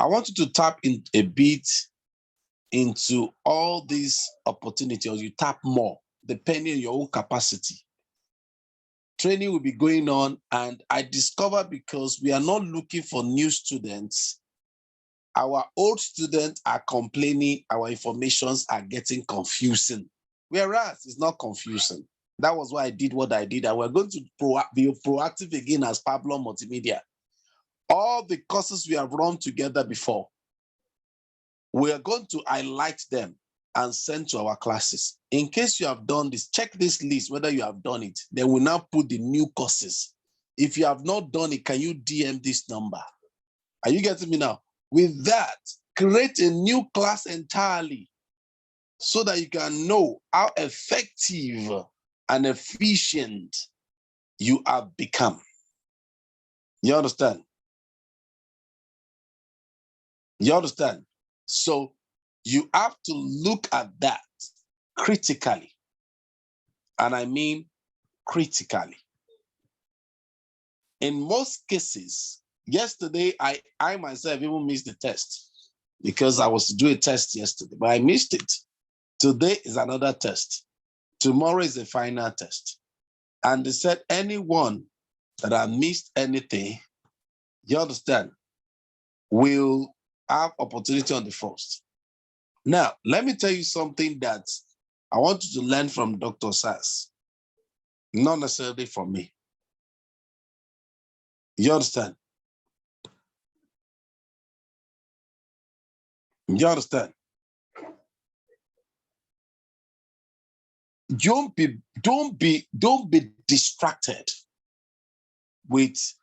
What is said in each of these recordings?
I want you to tap in a bit into all these opportunities, or you tap more, depending on your own capacity. Training will be going on, and I discovered because we are not looking for new students, our old students are complaining our informations are getting confusing. Whereas it's not confusing. That was why I did what I did. And we're going to be proactive again as Pablum Multimedia. All the courses we have run together before, we are going to highlight them and send to our classes. In case you have done this, check this list, whether you have done it. Then we now put the new courses. If you have not done it, can you DM this number? Are you getting me now? With that, create a new class entirely so that you can know how effective and efficient you have become. You understand? You understand? So you have to look at that critically. And I mean critically. In most cases, yesterday, I myself even missed the test because I was to do a test yesterday, but I missed it. Today is another test. Tomorrow is the final test. And they said anyone that I missed anything, you understand, will have opportunity on the first. Now, let me tell you something that I want you to learn from Dr. Sass, not necessarily from me. You understand? You understand? Don't be distracted with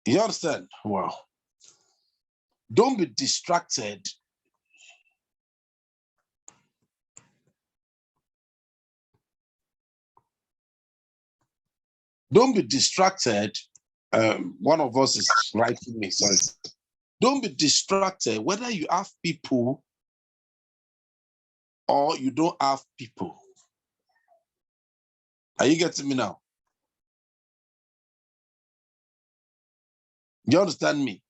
you understand? Well, don't be distracted. Don't be distracted. One of us is writing me, sorry. Don't be distracted whether you have people or you don't have people. Are you getting me now? You understand me?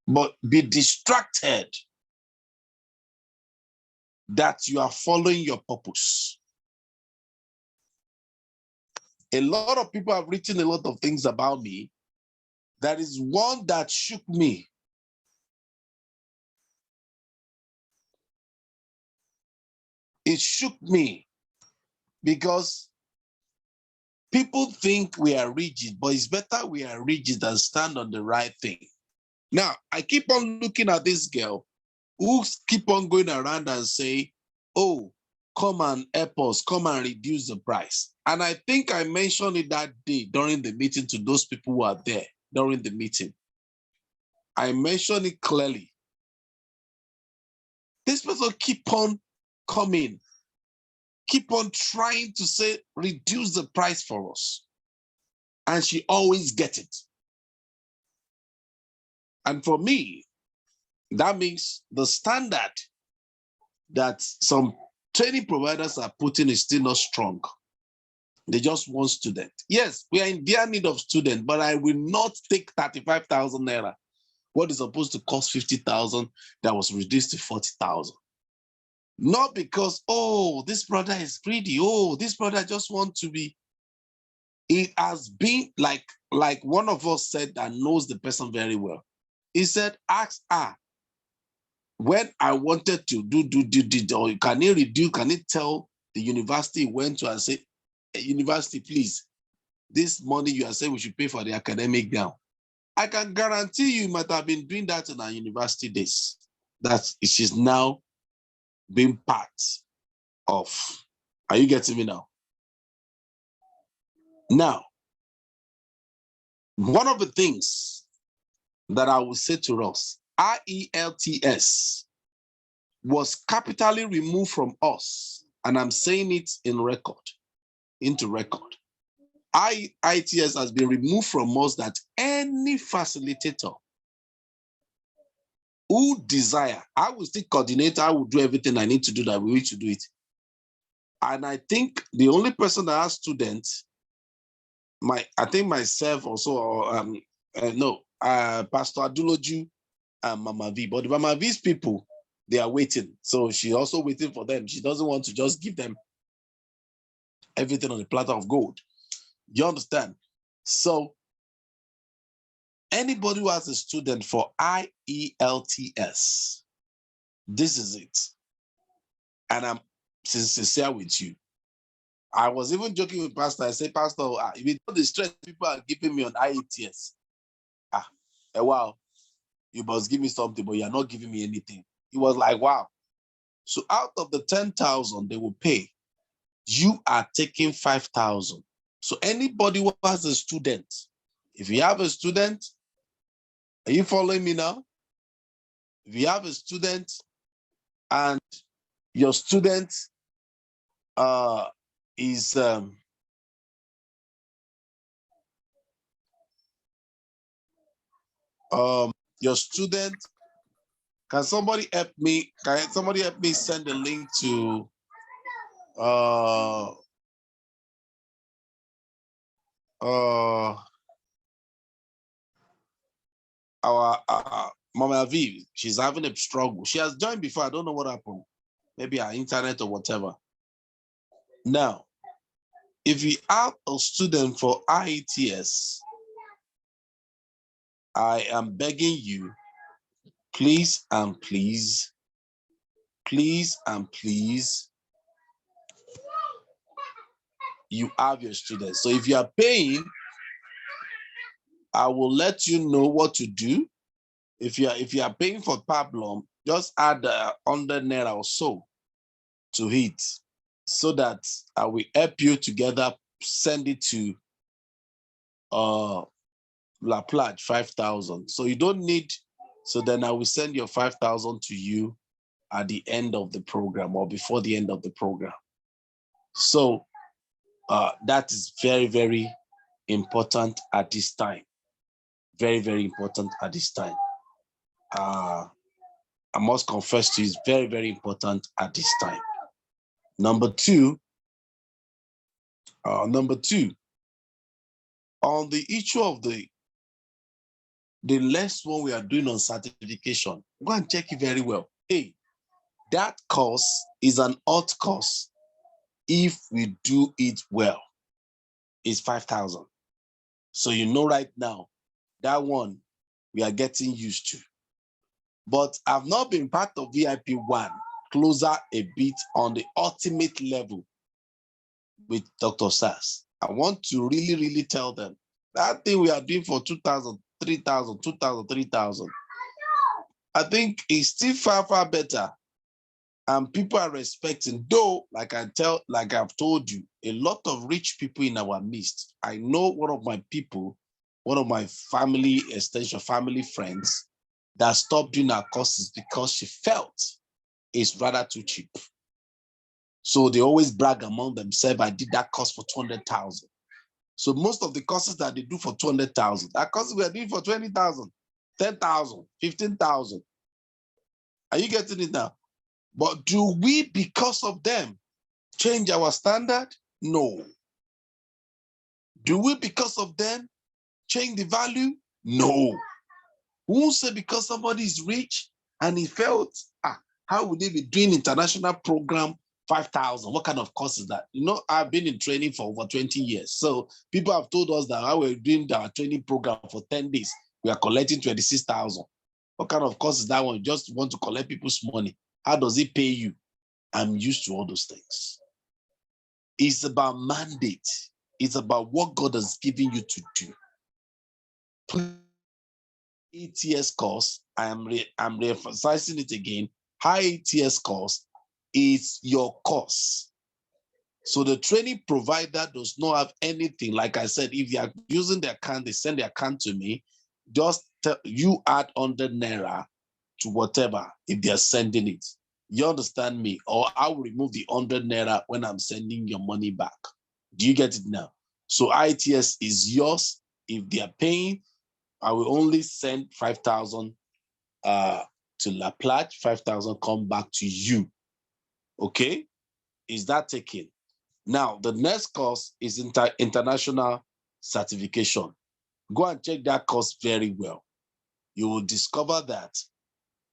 But be distracted that you are following your purpose. A lot of people have written a lot of things about me. That is one that shook me. It shook me because people think we are rigid, but it's better we are rigid than stand on the right thing. Now, I keep on looking at this girl who keep on going around and say, oh, come and help us, come and reduce the price. And I think I mentioned it that day during the meeting to those people who are there during the meeting. I mentioned it clearly. This person keep on coming, keep on trying to say, reduce the price for us. And she always gets it. And for me, that means the standard that some training providers are putting is still not strong. They just want students. Yes, we are in dire need of students, but I will not take 35,000 naira. What is supposed to cost 50,000 that was reduced to 40,000. Not because, oh, this brother is greedy. Oh, this brother just wants to be. It has been like one of us said that knows the person very well. He said, ask her, when I wanted to do, or can he reduce, can he tell the university he went to and say, hey, university, please, this money you are saying we should pay for the academic gown. I can guarantee you might have been doing that in our university days. That it is now being part of. Are you getting me now? Now, one of the things that I will say to us, IELTS was capitally removed from us, and I'm saying it in record, into record. IELTS has been removed from us that any facilitator who desire, I will still coordinate, I will do everything I need to do that we need to do it. And I think the only person that has students, I think myself also, or Pastor Aduloju and Mama V. But Mama V's people, they are waiting. So she's also waiting for them. She doesn't want to just give them everything on the platter of gold. You understand? So anybody who has a student for IELTS, this is it. And I'm sincere with you. I was even joking with Pastor. I said, Pastor, with all the stress people are giving me on IELTS, wow, you must give me something, but you're not giving me anything. He was like, wow. So out of the 10,000 they will pay, you are taking 5,000. So anybody who has a student, if you have a student, are you following me now? If you have a student and your student is your student, can somebody help me? Can somebody help me send a link to our Mama V? She's having a struggle. She has joined before. I don't know what happened. Maybe our internet or whatever. Now, if you have a student for IETS, I am begging you, please and please, please and please, you have your students. So if you are paying, I will let you know what to do. If you are paying for Pablum, just add 100 naira or so to it, so that I will help you together send it to La Plage 5,000. So you don't need. So then I will send your 5,000 to you at the end of the program or before the end of the program. So that is very, very important at this time. Very, very important at this time. I must confess to you, it's very, very important at this time. Number two, on the issue of the last one we are doing on certification, go and check it very well. Hey, that course is an alt course. If we do it well, it's 5,000. So you know right now, that one we are getting used to. But I've not been part of VIP 1, closer a bit on the ultimate level with Dr. Sass. I want to really, really tell them that thing we are doing for 2,000, 3,000, 2,000, 3,000. I think it's still far, far better. And people are respecting, though, like I've told you, a lot of rich people in our midst. I know one of my family extension, family friends that stopped doing our courses because she felt it's rather too cheap. So they always brag among themselves, I did that course for 200,000. So most of the courses that they do for 200,000, that courses we are doing for 20,000, 10,000, 15,000. Are you getting it now? But do we, because of them, change our standard? No. Do we, because of them, change the value? No. We won't say because somebody is rich and he felt, how would they be doing international program 5,000? What kind of course is that? You know, I've been in training for over 20 years. So people have told us that how we're doing our training program for 10 days, we are collecting 26,000. What kind of course is that one? You just want to collect people's money. How does it pay you? I'm used to all those things. It's about mandate. It's about what God has given you to do. ATS course, I'm re-emphasizing it again. High ATS course is your course. So the training provider does not have anything. Like I said, if you are using the account, they send the account to me. Just you add 100 naira to whatever if they are sending it. You understand me? Or I will remove the 100 naira when I'm sending your money back. Do you get it now? So ITS is yours. If they are paying, I will only send 5,000 to La Plage, 5,000 come back to you. Okay? Is that taken? Now, the next course is international certification. Go and check that course very well. You will discover that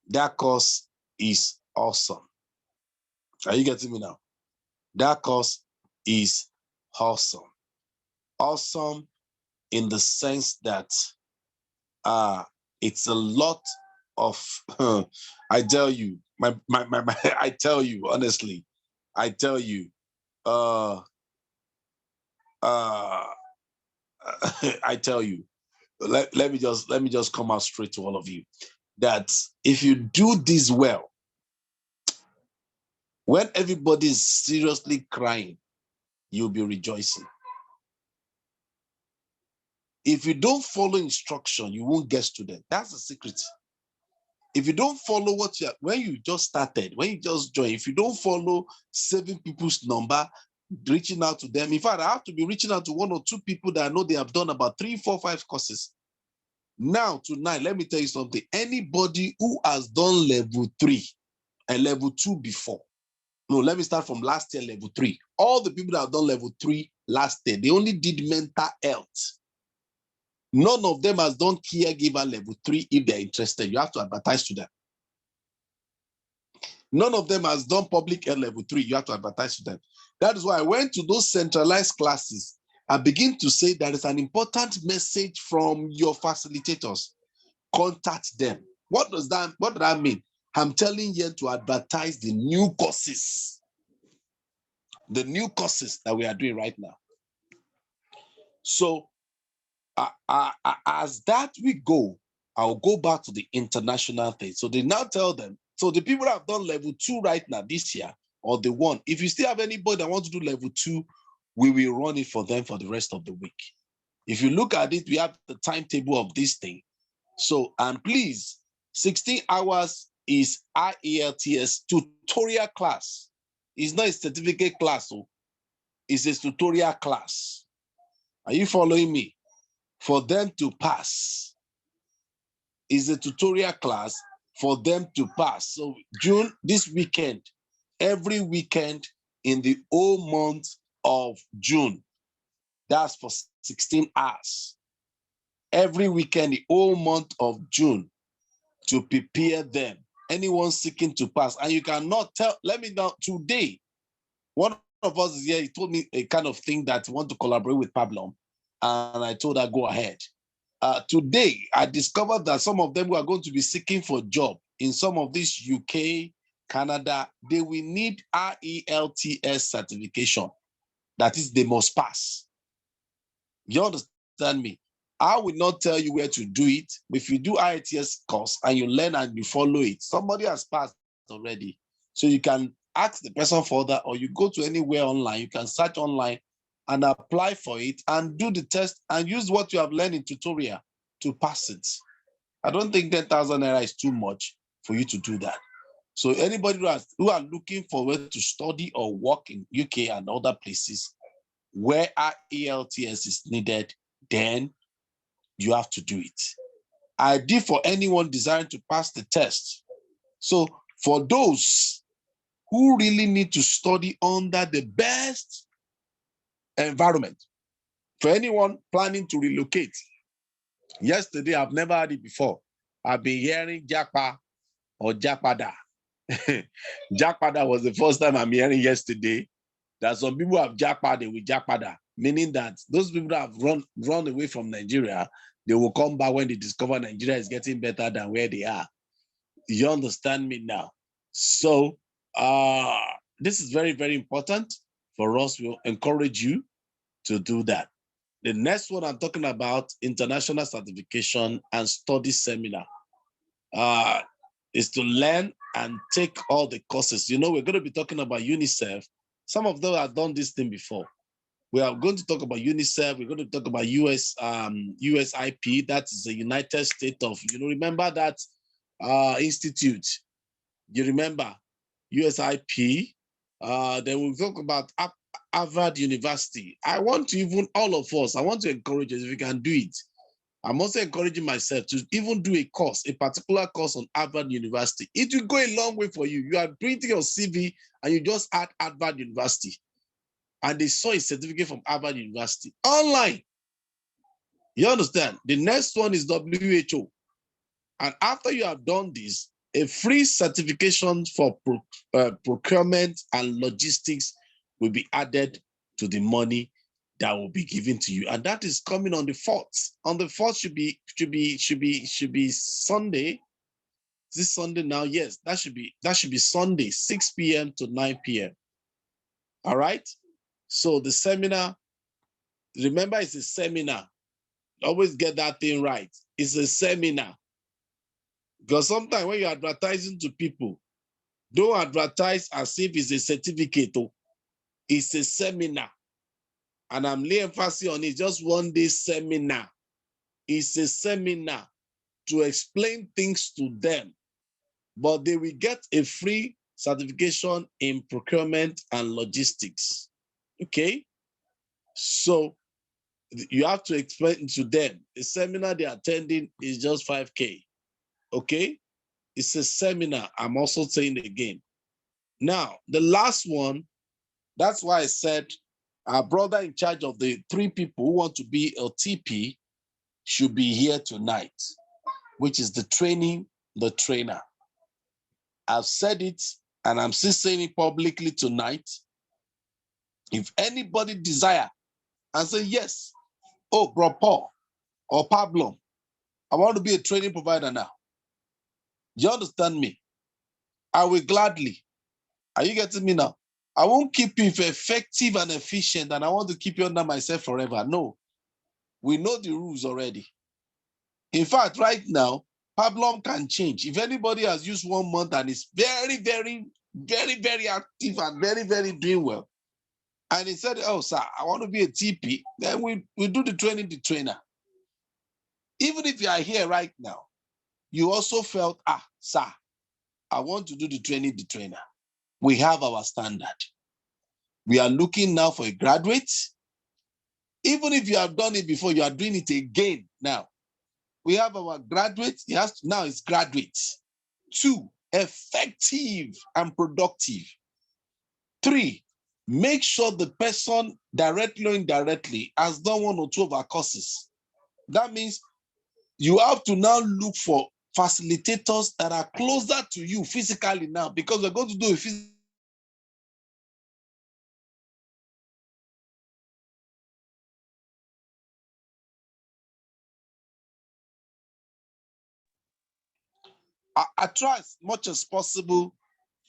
that course is awesome. Are you getting me now? That course is awesome. Awesome in the sense that it's a lot of, I tell you, I tell you, honestly, I tell you, I tell you, let me just come out straight to all of you that if you do this well, when everybody is seriously crying, you'll be rejoicing. If you don't follow instruction, you won't get students. That's the secret. If you don't follow when you just started, when you just joined, if you don't follow saving people's number, reaching out to them. In fact, I have to be reaching out to 1 or 2 people that I know they have done about 3, 4, 5 courses. Now, tonight, let me tell you something. Anybody who has done level 3 and level 2 before, no, let me start from last year, level 3. All the people that have done level 3 last year, they only did mental health. None of them has done caregiver level 3 if they're interested. You have to advertise to them. None of them has done public health level 3. You have to advertise to them. That is why I went to those centralized classes and begin to say there is an important message from your facilitators. Contact them. What does that mean? I'm telling you to advertise the new courses. The new courses that we are doing right now. So as that we go, I'll go back to the international thing. So they now tell them, so the people that have done level 2 right now this year, or the one, if you still have anybody that wants to do level 2, we will run it for them for the rest of the week. If you look at it, we have the timetable of this thing. So, and please, 16 hours is IELTS tutorial class. It's not a certificate class, so it's a tutorial class. Are you following me? For them to pass is a tutorial class for them to pass. So June, this weekend, every weekend in the whole month of June, that's for 16 hours. Every weekend, the whole month of June, to prepare them. Anyone seeking to pass, and you cannot tell, let me know, today, one of us is here, he told me a kind of thing that he want to collaborate with Pablum, and I told her, go ahead. Today, I discovered that some of them who are going to be seeking for a job in some of these UK, Canada, they will need IELTS certification. That is, they must pass. You understand me? I will not tell you where to do it. If you do IELTS course and you learn and you follow it, somebody has passed already. So you can ask the person further, or you go to anywhere online, you can search online and apply for it and do the test and use what you have learned in tutorial to pass it. I don't think 10,000 naira is too much for you to do that. So anybody who are looking for where to study or work in UK and other places where IELTS is needed, then you have to do it. I did for anyone desiring to pass the test. So for those who really need to study under the best environment, for anyone planning to relocate, yesterday, I've never heard it before. I've been hearing Japa or Japada. Japada was the first time I'm hearing yesterday that some people have Japada with Japada, meaning that those people that have run away from Nigeria, they will come back when they discover Nigeria is getting better than where they are. You understand me now? So this is very, very important for us. We'll encourage you to do that. The next one I'm talking about, international certification and study seminar, is to learn and take all the courses. You know, we're going to be talking about UNICEF. Some of them have done this thing before. We are going to talk about UNICEF. We're going to talk about USIP. That is the United States of, remember that institute. You remember USIP. Then we'll talk about Harvard University. I want to all of us, I want to encourage us if we can do it. I'm also encouraging myself to even do a course, a particular course on Harvard University. It will go a long way for you. You are printing your CV and you just add Harvard University. and they saw a certificate from Harvard University online. You understand? The next one is WHO. And after you have done this, a free certification for procurement and logistics will be added to the money that will be given to you. And that is coming on the 4th. On the 4th should be Sunday. Is this Sunday now? Yes, that should be Sunday, 6 p.m. to 9 p.m. All right. So the seminar, remember, it's a seminar. Always get that thing right. It's a seminar. Because sometimes when you're advertising to people, don't advertise as if it's a certificate. It's a seminar. And I'm laying emphasis on it, just one day seminar. It's a seminar to explain things to them. But they will get a free certification in procurement and logistics. Okay? So you have to explain to them. The seminar they're attending is just 5K. Okay? It's a seminar. I'm also saying it again. Now, the last one, that's why I said our brother in charge of the 3 people who want to be a TP should be here tonight, which is the training, the trainer. I've said it, and I'm still saying it publicly tonight. If anybody desire and say, yes, oh, Bro Paul or Pablum, I want to be a training provider now. You understand me? I will gladly. Are you getting me now? I won't keep you effective and efficient, and I want to keep you under myself forever. No, we know the rules already. In fact, right now, Pablum can change. If anybody has used 1 month and is very, very, very, very active and very, very doing well, and he said, oh, sir, I want to be a TP, then we do the training, the trainer. Even if you are here right now, you also felt, sir, I want to do the training, the trainer. We have our standard. We are looking now for a graduate. Even if you have done it before, you are doing it again now. We have our graduate. Now it's graduate. 2, effective and productive. 3, make sure the person directly or indirectly has done 1 or 2 of our courses. That means you have to now look for facilitators that are closer to you physically now, because we're going to do a physical. I try as much as possible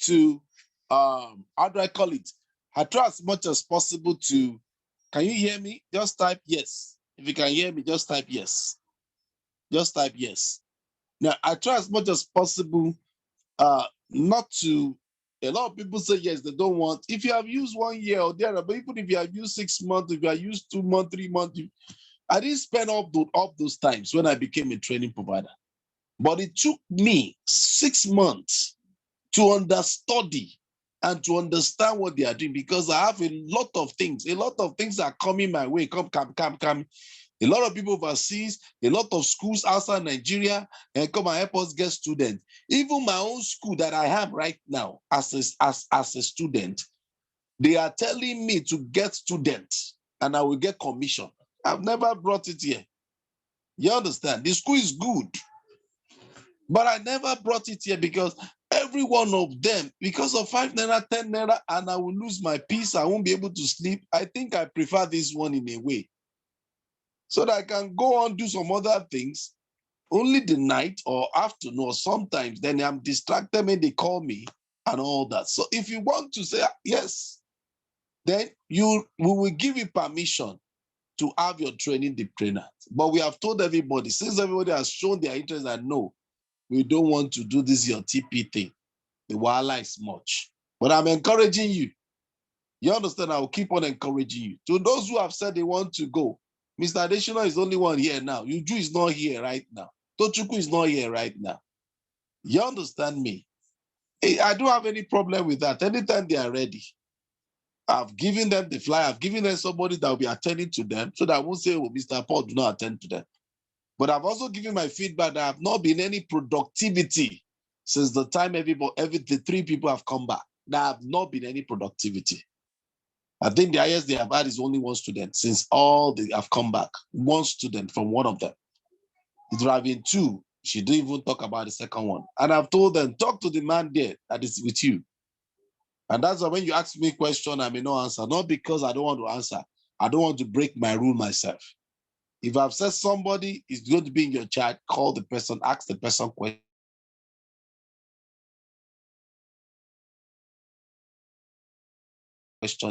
to, how do I call it? I try as much as possible to, can you hear me? Just type yes. If you can hear me, just type yes. Just type yes. Now, I try as much as possible not to, a lot of people say yes, they don't want. If you have used 1 year or there, but even if you have used 6 months, if you have used 2 months, 3 months, I didn't spend all those times when I became a training provider. But it took me 6 months to understudy and to understand what they are doing, because I have a lot of things are coming my way. Come. A lot of people overseas, a lot of schools outside Nigeria, and come and help us get students. Even my own school that I have right now as a student, they are telling me to get students and I will get commission. I've never brought it here. You understand? The school is good. But I never brought it here because every one of them, because of 5 naira, 10 naira, and I will lose my peace, I won't be able to sleep. I think I prefer this one in a way, so that I can go on, do some other things, only the night or afternoon, or sometimes then I'm distracted when they call me and all that. So if you want to say yes, then we will give you permission to have your training, the trainer. But we have told everybody, since everybody has shown their interest and no, we don't want to do this your TP thing. The wahala is much. But I'm encouraging you. You understand? I will keep on encouraging you. To those who have said they want to go, Mr. Additional is the only one here now. Uju is not here right now. Tochukwu is not here right now. You understand me? I don't have any problem with that. Anytime they are ready, I've given them the flyer. I've given them somebody that will be attending to them, so that I won't say, oh, Mr. Paul, do not attend to them. But I've also given my feedback that I have not been any productivity since the time the 3 people have come back. There have not been any productivity. I think the highest they have had is only one student since all they have come back. One student from one of them. It would have been two. She didn't even talk about the second one. And I've told them, talk to the man there that is with you. And that's why when you ask me a question, I may not answer. Not because I don't want to answer. I don't want to break my rule myself. If I've said somebody is going to be in your chat, call the person, ask the person question.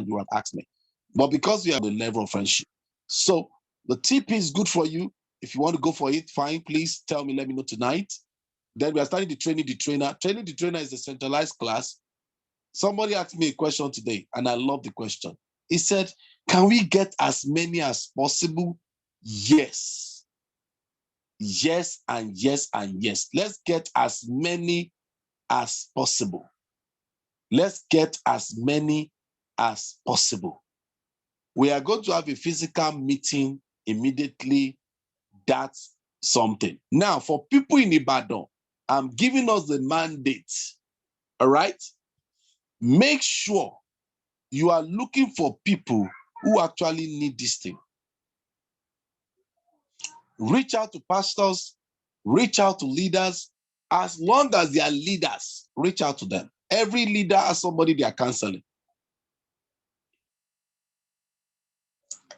You have asked me. But because we have the level of friendship. So the tip is good for you. If you want to go for it, fine. Please tell me, let me know tonight. Then we are starting the training the trainer. Training the trainer is a centralized class. Somebody asked me a question today, and I love the question. He said, can we get as many as possible? Yes. Yes, and yes, and yes. Let's get as many as possible. Let's get as many as possible. We are going to have a physical meeting immediately. That's something. Now, for people in Ibadan, I'm giving us the mandate. All right? Make sure you are looking for people who actually need this thing. Reach out to pastors, reach out to leaders. As long as they are leaders, reach out to them. Every leader has somebody they are counseling.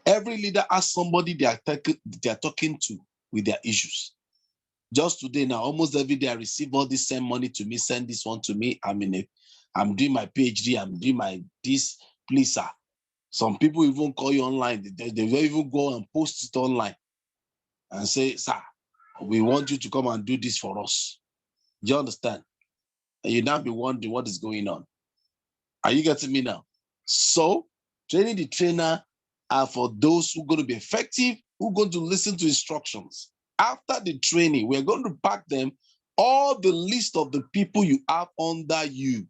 Every leader has somebody they are talking to with their issues. Just today now, almost every day I receive all this, send money to me, send this one to me. I'm doing my PhD, I'm doing my this, please, sir. Some people even call you online. They will even go and post it online and say, sir, we want you to come and do this for us. Do you understand? And you now be wondering what is going on. Are you getting me now? So, training the trainer are for those who are going to be effective, who are going to listen to instructions. After the training, we're going to pack them all the list of the people you have under you.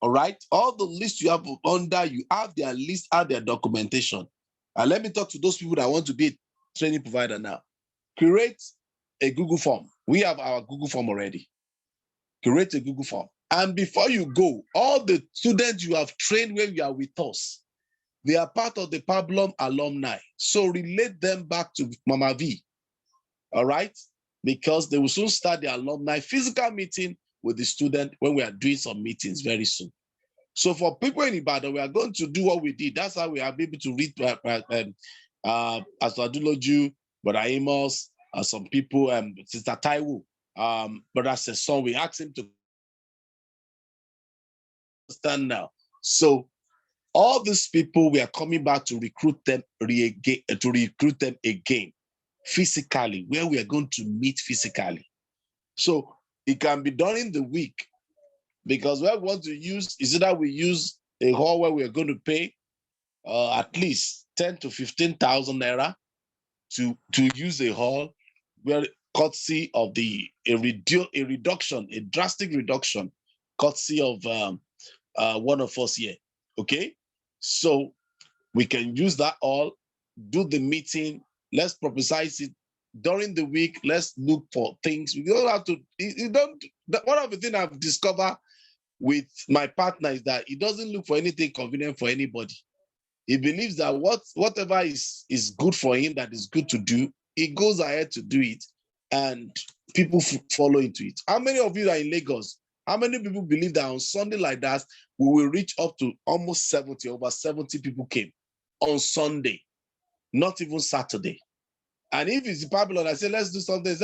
All right? All the list you have under you, have their list, have their documentation. And let me talk to those people that want to be a training provider now. Create a Google form. We have our Google form already. Create a Google form. And before you go, all the students you have trained when you are with us, they are part of the Pablum alumni. So relate them back to Mama V. All right? Because they will soon start the alumni physical meeting with the student when we are doing some meetings very soon. So for people in Ibadan, we are going to do what we did. That's how we are able to read Asaduloju, Brother Amos, some people, Sister Taiwo, Brother Sesson. We asked him to stand now. So all these people, we are coming back to recruit them again physically, where we are going to meet physically. So it can be done in the week, because what we want to use is that we use a hall where we are going to pay at least 10 to 15,000 naira to use a hall, where courtesy of a drastic reduction, courtesy of one of us here. Okay, so we can use that all, do the meeting. Let's prophesize it during the week. Let's look for things. We don't have to. One of the things I've discovered with my partner is that he doesn't look for anything convenient for anybody. He believes that whatever is good for him, that is good to do, he goes ahead to do it, and people follow into it. How many of you are in Lagos? How many people believe that on Sunday like that, we will reach up to almost 70, over 70 people came on Sunday, not even Saturday. And if it's Babylon, I say, let's do something.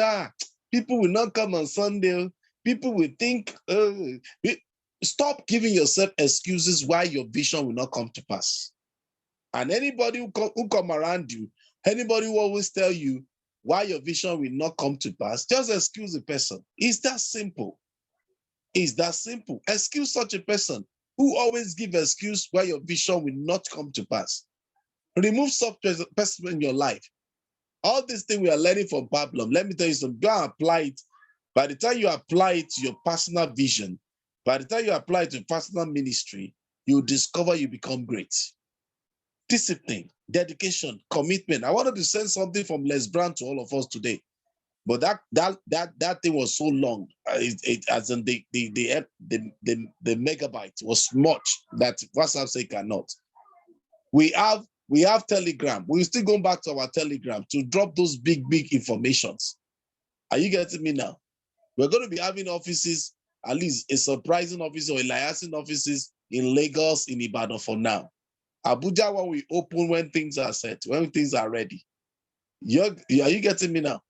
People will not come on Sunday. People will think, stop giving yourself excuses why your vision will not come to pass. And anybody who come around you, anybody who always tell you why your vision will not come to pass, just excuse the person. It's that simple. It's that simple. Excuse such a person who always give excuse why your vision will not come to pass. Remove such person in your life. All these things we are learning from Pablum, let me tell you something, go and apply it. By the time you apply it to your personal vision, by the time you apply it to personal ministry, you discover you become great. Discipline, dedication, commitment. I wanted to send something from Les Brown to all of us today. But that thing was so long. As in the megabyte was much that WhatsApp say cannot. We have Telegram. We're still going back to our Telegram to drop those big informations. Are you getting me now? We're going to be having offices, at least a surprising office or a liaison offices in Lagos, in Ibadan for now. Abuja, when we open, when things are set, when things are ready. Are you getting me now?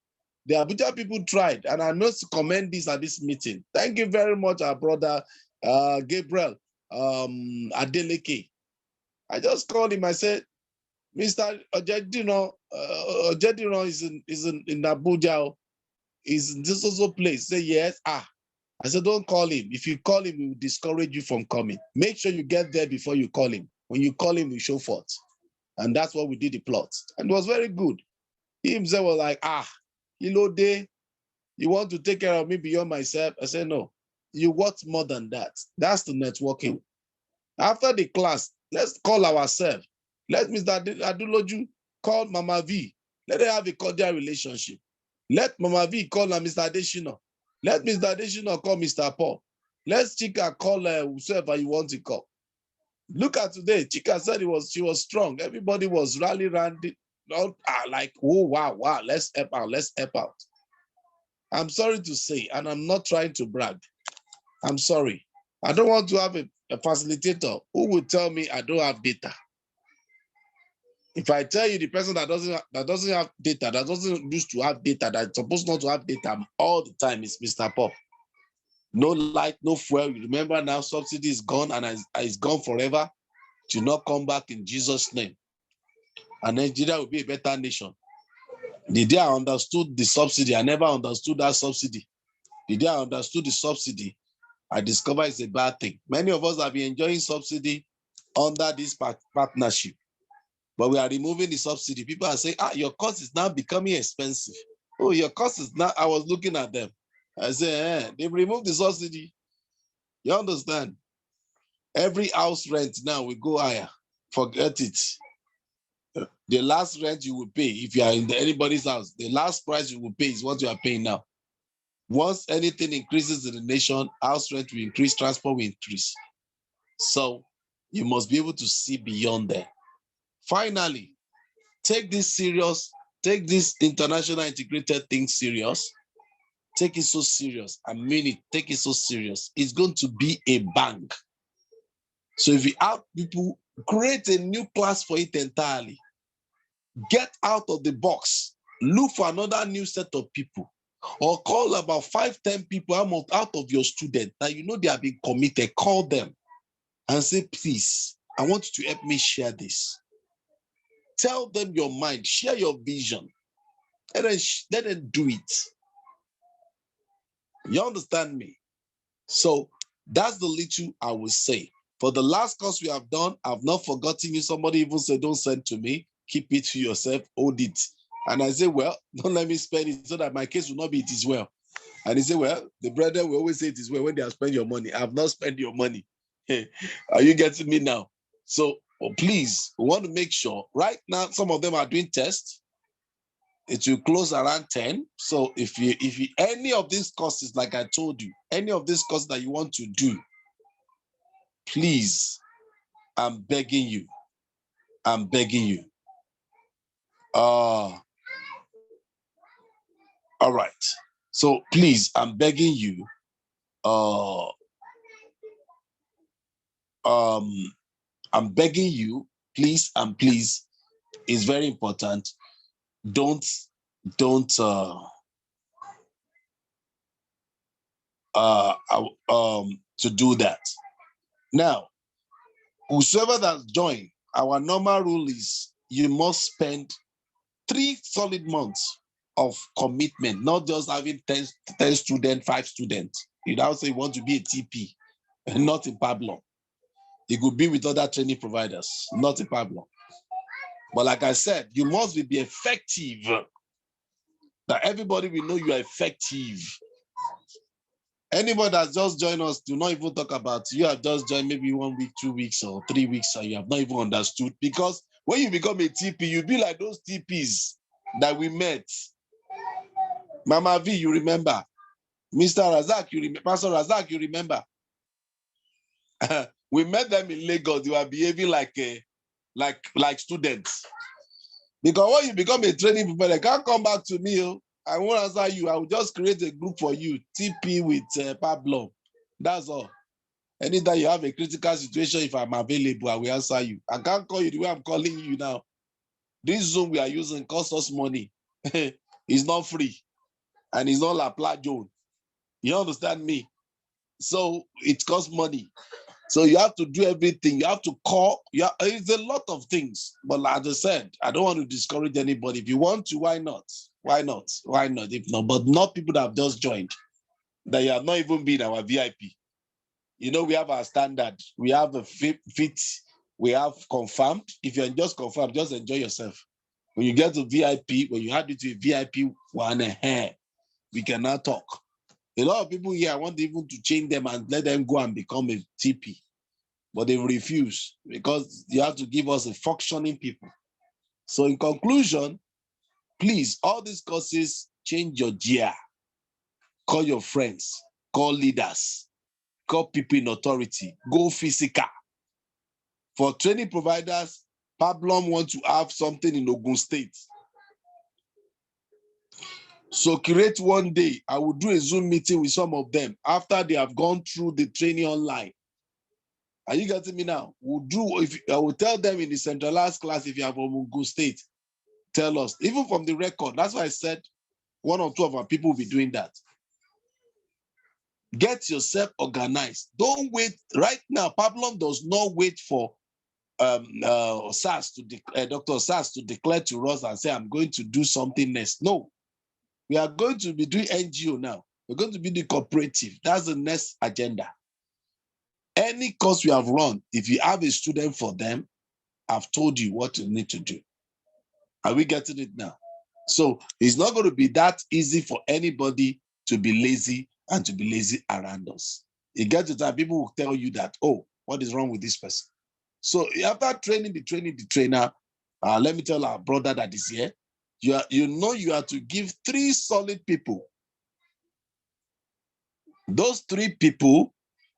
The Abuja people tried, and I must commend this at this meeting. Thank you very much, our brother Gabriel Adeleke. I just called him. I said, Mr. Ojedino is in Abuja. Is in this also place? Say yes. I said, don't call him. If you call him, he will discourage you from coming. Make sure you get there before you call him. When you call him, you show forth. And that's what we did the plot. And it was very good. He himself was like, Ilode, you want to take care of me beyond myself? I said, no, you want more than that. That's the networking. After the class, let's call ourselves. Let Mr. Aduloju call Mama V. Let them have a cordial relationship. Let Mama V call Mr. Adeshina. Let Mr. Adeshina call Mr. Paul. Let Chika call whoever you want to call. Look at today. Chika said she was strong. Everybody was rallying around it. Like, oh, wow, let's help out. I'm sorry to say, and I'm not trying to brag. I'm sorry. I don't want to have a facilitator who will tell me I don't have data. If I tell you the person that doesn't have data, that doesn't used to have data, that's supposed not to have data all the time, is Mr. Pop. No light, no fuel. You remember now subsidy is gone and it's gone forever. To not come back in Jesus' name. And Nigeria will be a better nation. The day I understood the subsidy, I never understood that subsidy. The day I understood the subsidy, I discovered it's a bad thing. Many of us have been enjoying subsidy under this partnership, but we are removing the subsidy. People are saying, your cost is now becoming expensive. Oh, your cost is now, I was looking at them. I say, they've removed the subsidy. You understand? Every house rent now will go higher. Forget it. The last rent you will pay, if you are in anybody's house, the last price you will pay is what you are paying now. Once anything increases in the nation, house rent will increase, transport will increase. So you must be able to see beyond there. Finally, take this serious, take this international integrated thing serious. Take it so serious. I mean it, take it so serious. It's going to be a bank. So if you have people, create a new class for it entirely. Get out of the box. Look for another new set of people. Or call about 5-10 people out of your students that you know they have been committed. Call them and say, please, I want you to help me share this. Tell them your mind. Share your vision. And then let them do it. You understand me? So that's the little I will say. For the last course we have done, I've not forgotten you. Somebody even said, don't send to me. Keep it to yourself. Hold it. And I say, well, don't let me spend it so that my case will not be it is well. And he said, well, the brother will always say it is well when they have spent your money. I have not spent your money. Are you getting me now? So please, we want to make sure. Right now, some of them are doing tests. It will close around 10. So if you any of these courses, like I told you, any of these courses that you want to do, please, I'm begging you. I'm begging you. All right. So please, I'm begging you. I'm begging you, please and please. It's very important. Don't to do that. Now, whosoever that's joined, our normal rule is you must spend 3 solid months of commitment, not just having 10 students, 5 students. You now say you want to be a TP, not in Pablum. It could be with other training providers, not in Pablum. But like I said, you must be effective. That everybody will know you are effective. Anybody that's just joined us, do not even talk about you have just joined maybe 1 week, 2 weeks, or 3 weeks, and you have not even understood. Because when you become a TP, you'll be like those TPs that we met. Mama V, you remember? Mr. Razak, you remember? Pastor Razak, you remember? We met them in Lagos. They were behaving like students. Because when you become a training people, they can't come back to me. Oh. I won't answer you. I will just create a group for you. TP with Pablum. That's all. Anytime you have a critical situation, if I'm available, I will answer you. I can't call you the way I'm calling you now. This Zoom we are using costs us money. It's not free. And it's not La Plagion. You understand me? So it costs money. So you have to do everything. You have to call. It's a lot of things. But like I said, I don't want to discourage anybody. If you want to, why not? Why not? Why not? If not, but not people that have just joined, that you have not even been our VIP. You know, we have our standard. We have a fit. We have confirmed. If you're just confirmed, just enjoy yourself. When you get to VIP, when you add it to a VIP one, we can now talk. A lot of people here want even to change them and let them go and become a TP, but they refuse because you have to give us a functioning people. So in conclusion, please, all these courses, change your gear. Call your friends, call leaders, call people in authority, go physical. For training providers, Pablum wants to have something in Ogun State. So create one day. I will do a Zoom meeting with some of them after they have gone through the training online. Are you getting me now? I will tell them in the centralized class, if you have Ogun State, tell us. Even from the record, that's why I said one or two of our people will be doing that. Get yourself organized. Don't wait. Right now, Pablum does not wait for Dr. SARS to declare to us and say, I'm going to do something next. No. We are going to be doing NGO now. We're going to be the cooperative. That's the next agenda. Any course we have run, if you have a student for them, I've told you what you need to do. Are we getting it now? So it's not going to be that easy for anybody to be lazy and to be lazy around us. You get to that, people will tell you that, oh, what is wrong with this person? So after training the trainer, let me tell our brother that is here, you have to give 3 solid people. Those 3 people,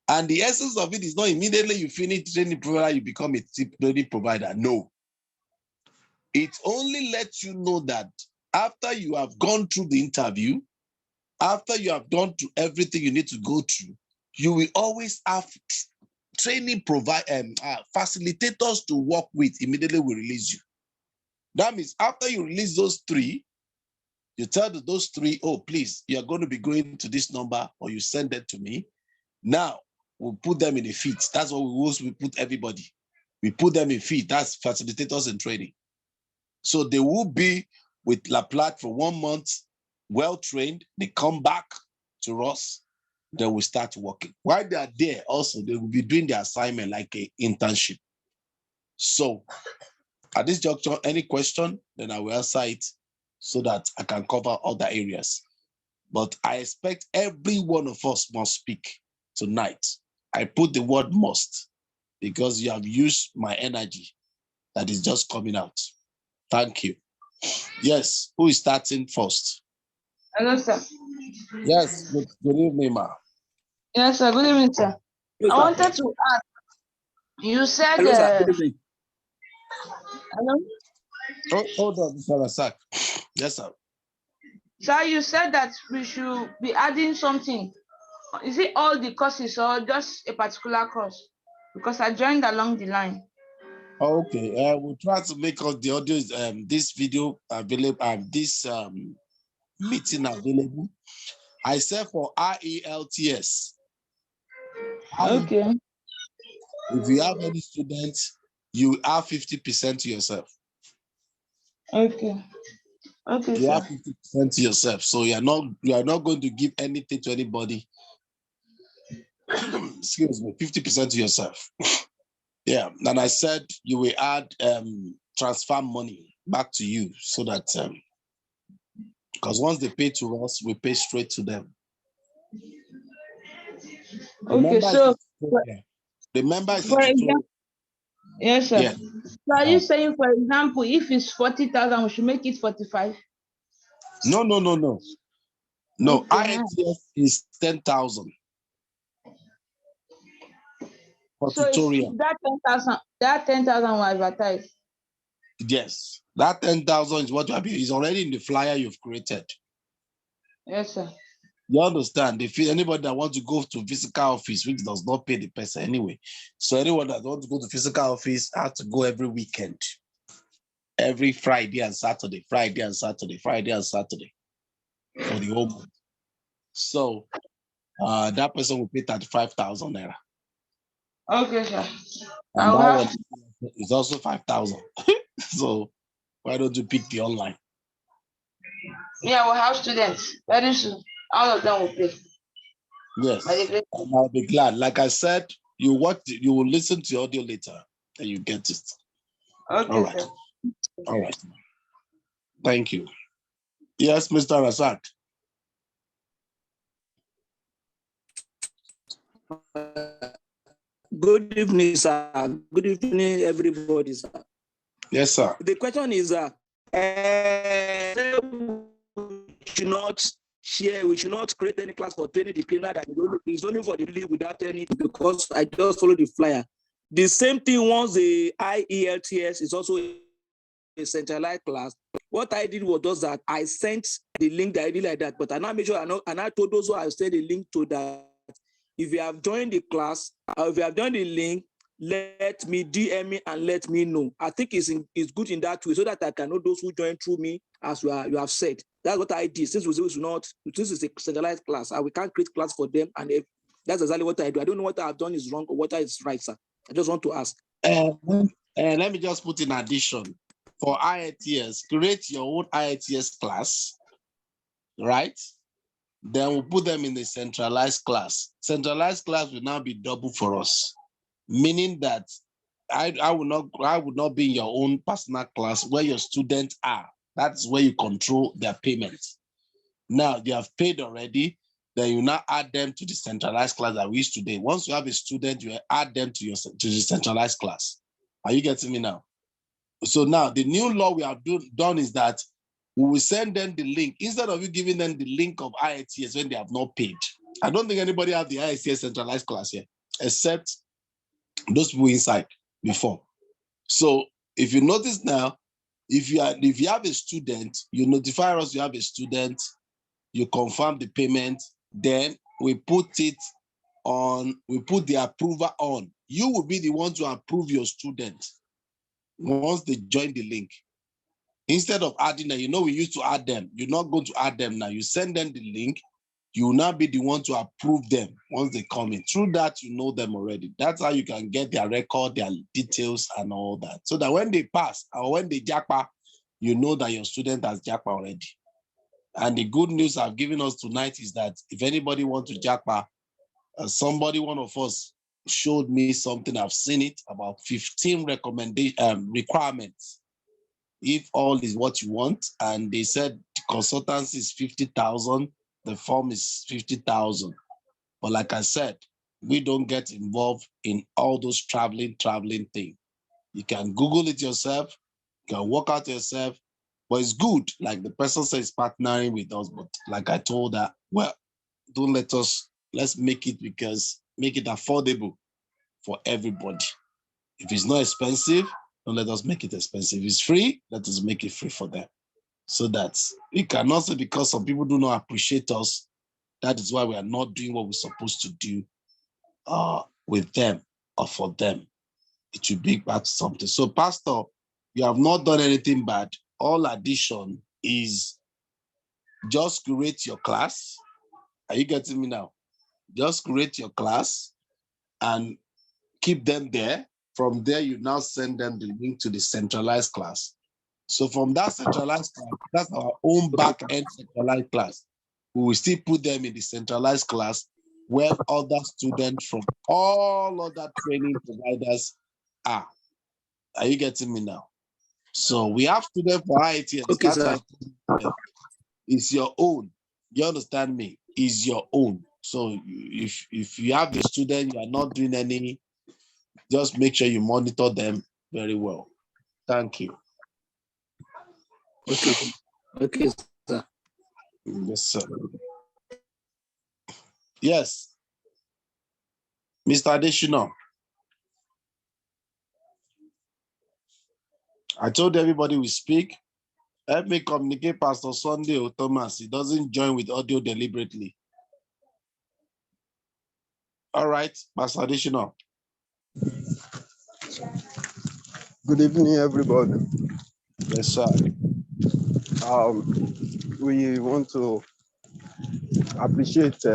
and the essence of it is not immediately you finish training provider, you become a training provider. No. It only lets you know that after you have gone through the interview, after you have gone through everything you need to go through, you will always have training facilitators to work with immediately we release you. That means after you release those 3, you tell those 3, oh, please, you're going to be going to this number, or you send it to me. Now, we'll put them in a feed. That's what we put everybody. We put them in feed. That's facilitators in training. So they will be with La Platte for 1 month, well-trained. They come back to us. They will start working. While they are there, also, they will be doing their assignment like an internship. So at this juncture, any question, then I will answer it so that I can cover other areas. But I expect every one of us must speak tonight. I put the word must because you have used my energy that is just coming out. Thank you. Yes, who is starting first? Hello, sir. Yes, good evening, ma. Yes, sir. Good evening, sir. Hello, I sir. wanted to ask, you said, Hello, sir. Good evening. hello? Oh, hold on, Mr. Rasak. Yes, sir. Sir, you said that we should be adding something. Is it all the courses or just a particular course? Because I joined along the line. Okay, we'll try to make all the audio, this video available, this meeting available. I said for RELTS. Okay. If you have any students, you have 50% to yourself. Okay. Okay, You sir. have 50% to yourself. So you are not going to give anything to anybody. Excuse me, 50% to yourself. Yeah. And I said you will add transfer money back to you so that because once they pay to us, we pay straight to them. Okay, so Remember, I said for example, yes, sir. yeah. So are you saying, for example, if it's 40,000, we should make it 45? No. No, Okay. IELTS is 10,000 for So it's tutorial. that 10,000 will advertise. Yes, that 10,000 is what you have. Is already in the flyer you've created. Yes, sir. You understand? If anybody that wants to go to physical office, which does not pay the person anyway, so anyone that wants to go to physical office has to go every weekend, every Friday and Saturday, Friday and Saturday, Friday and Saturday for the whole month. So that person will pay 35,000 naira. Okay, sir. And I'll that have. one is also 5,000. So why don't you pick the online? Yeah, we'll have students very soon. All of them will pay. Yes, By the grace. and I'll be glad. Like I said, you will listen to the audio later and you get it. All Okay, right. sir. All right. Thank you. Yes, Mr. Rasad. Good evening, sir. Good evening, everybody, sir. Yes, sir. The question is, we should not create any class for training the cleaner that is only for the leave without any, because I just follow the flyer. The same thing once the IELTS is also a centralized class. What I did was just that I sent the link directly like that, but I now made sure and I told those who I sent the link to that if you have joined the class, or if you have joined the link, let me DM me and let me know. I think it's good in that way so that I can know those who join through me, as you have said. That's what I did. Since this is a centralized class, we can't create class for them, and that's exactly what I do. I don't know what I've done is wrong or what is right, sir. I just want to ask. Let me just put in addition for IELTS, create your own IELTS class, right? Then we'll put them in the centralized class. Centralized class will now be double for us, meaning that I would not be in your own personal class where your students are. That's where you control their payments. Now they have paid already, then you now add them to the centralized class that we use today. Once you have a student, you add them to the centralized class. Are you getting me now? So now the new law we have done is that we will send them the link instead of you giving them the link of IELTS when they have not paid. I don't think anybody have the IELTS centralized class here, except those people inside before. So if you notice now, if you have a student, you notify us you have a student, you confirm the payment, then we put the approver on. You will be the one to approve your student once they join the link. Instead of adding them, we used to add them. You're not going to add them now. You send them the link. You will now be the one to approve them once they come in. Through that, you know them already. That's how you can get their record, their details, and all that. So that when they pass or when they jackpot, you know that your student has jackpot already. And the good news I've given us tonight is that if anybody wants to jackpot, one of us showed me something, I've seen it, about 15 requirements. If all is what you want, and they said the consultancy is 50,000, the form is 50,000. But like I said, we don't get involved in all those traveling thing. You can Google it yourself, you can work out yourself, but it's good. Like the person says, partnering with us. But like I told her, well, let's make it affordable for everybody. If it's not expensive, don't let us make it expensive. If it's free, let us make it free for them. So that we can also, because some people do not appreciate us, that is why we are not doing what we're supposed to do with them or for them. It should be back to something. So, Pastor, you have not done anything bad. All addition is just create your class. Are you getting me now? Just create your class and keep them there. From there, you now send them the link to the centralized class. So from that centralized class, that's our own back-end centralized class. We will still put them in the centralized class where other students from all other training providers are. Are you getting me now? So we have students for IELTS. Okay, sir. It's your own. You understand me? It's your own. So if you have the student, you are not doing any, just make sure you monitor them very well. Thank you. Okay. Okay, sir. Yes, sir. Yes. Mr. Additional. I told everybody we speak. Help me communicate Pastor Sunday or Thomas. He doesn't join with audio deliberately. All right, Pastor Additional. Good evening, everybody. Yes, sir. We want to appreciate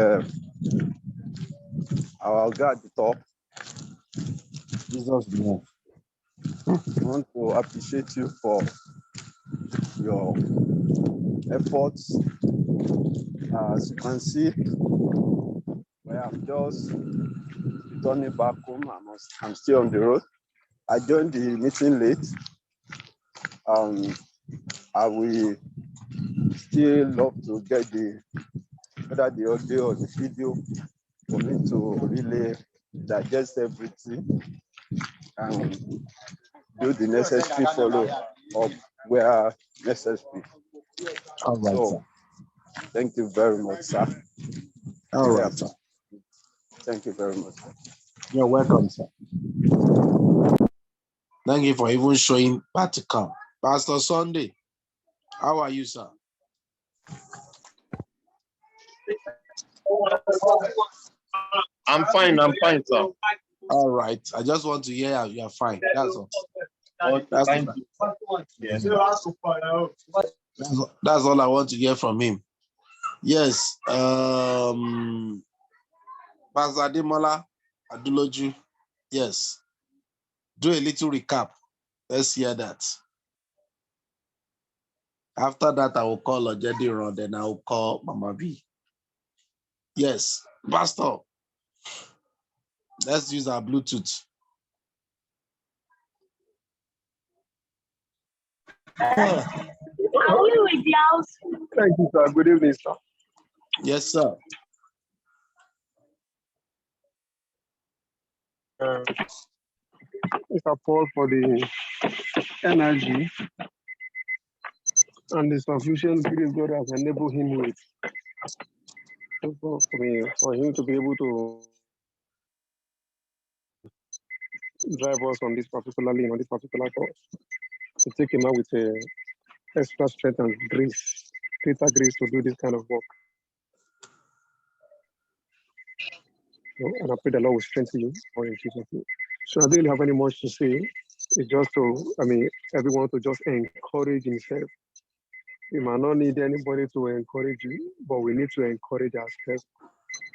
our God at the top. Jesus name. We want to appreciate you for your efforts. As you can see, we have just returned back home. I'm still on the road. I joined the meeting late. I will still love to get whether the audio or the video for me to really digest everything and do the necessary follow up where necessary. All right, So, sir. thank you very much, sir. All right, sir. Thank you very much. You're welcome, sir. Thank you for even showing back to come. Pastor Sunday, how are you, sir? I'm fine, sir. All right. I just want to hear you are fine. That's all. That's all I want to hear from him. Yes. Pastor Ademola Aduloju. Yes. Do a little recap. Let's hear that. After that, I will call Ojediran, then I will call Mama V. Yes. Pastor, let's use our Bluetooth. Thank you, sir. Good evening, sir. Yes, sir. Mr. Paul for the energy and the sufficient grace God has enabled him with. For him to be able to drive us on this particular lane, on this particular course, to take him out with extra strength and grace, greater grace to do this kind of work. And I pray the Lord will strengthen you for in Jesus' name. So I don't really have any much to say. It's just everyone to just encourage himself. We might not need anybody to encourage you, but we need to encourage ourselves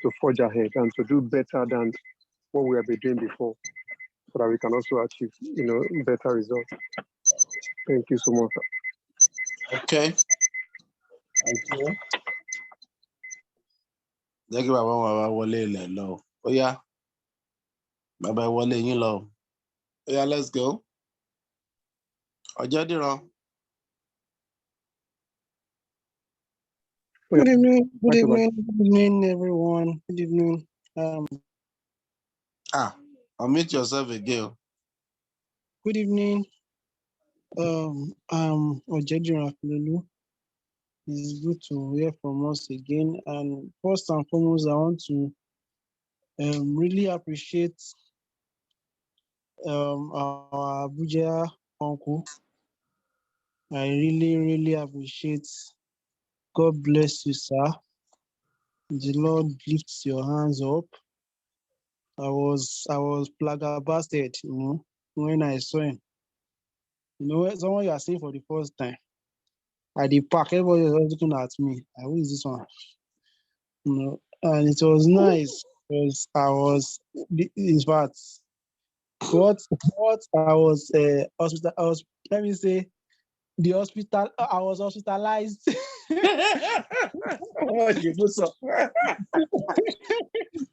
to forge ahead and to do better than what we have been doing before, so that we can also achieve, better results. Thank you so much. Okay. Thank you. Thank you, Baba Wale Low. Oh, yeah. Baba Wale you low. Oh, yeah, let's go. Ojediran. Good evening, everyone. Good evening. Unmute yourself again. Good evening. Ojediran Lulu. It's good to hear from us again. And first and foremost, I want to really appreciate our Abuja uncle. I really appreciate. God bless you, sir. The Lord lifts your hands up. I was flabbergasted, when I saw him. Someone you are seeing for the first time. At the park, everybody was looking at me. Who is this one? And it was nice because in fact, what I was let me say, the hospital, I was hospitalized.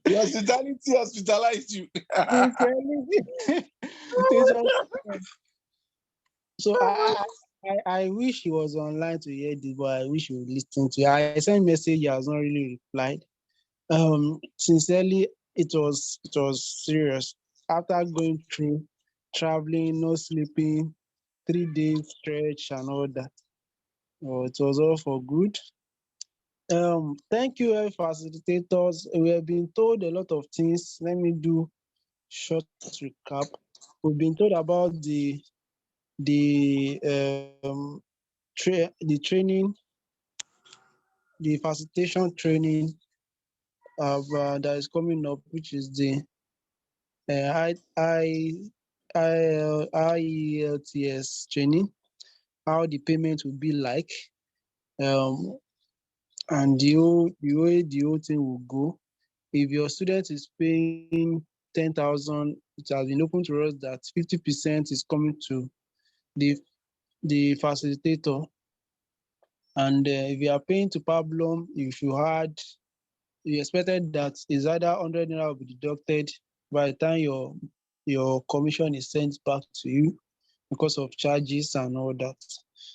The hospitality hospitalized you. So I wish he was online to hear this, but I wish he would listen to it. I sent message, he has not really replied. Sincerely, it was serious. After going through traveling, no sleeping, 3 days stretch and all that. It was all for good. Thank you, facilitators. We have been told a lot of things. Let me do short recap. We've been told about the the training, the facilitation training that is coming up, which is the IELTS training, how the payment will be like, um, and the way the whole thing will go. If your student is paying 10,000, it has been open to us that 50% is coming to the facilitator. And if you are paying to Pablum, if you expected that is either 100 naira will be deducted by the time your commission is sent back to you because of charges and all that.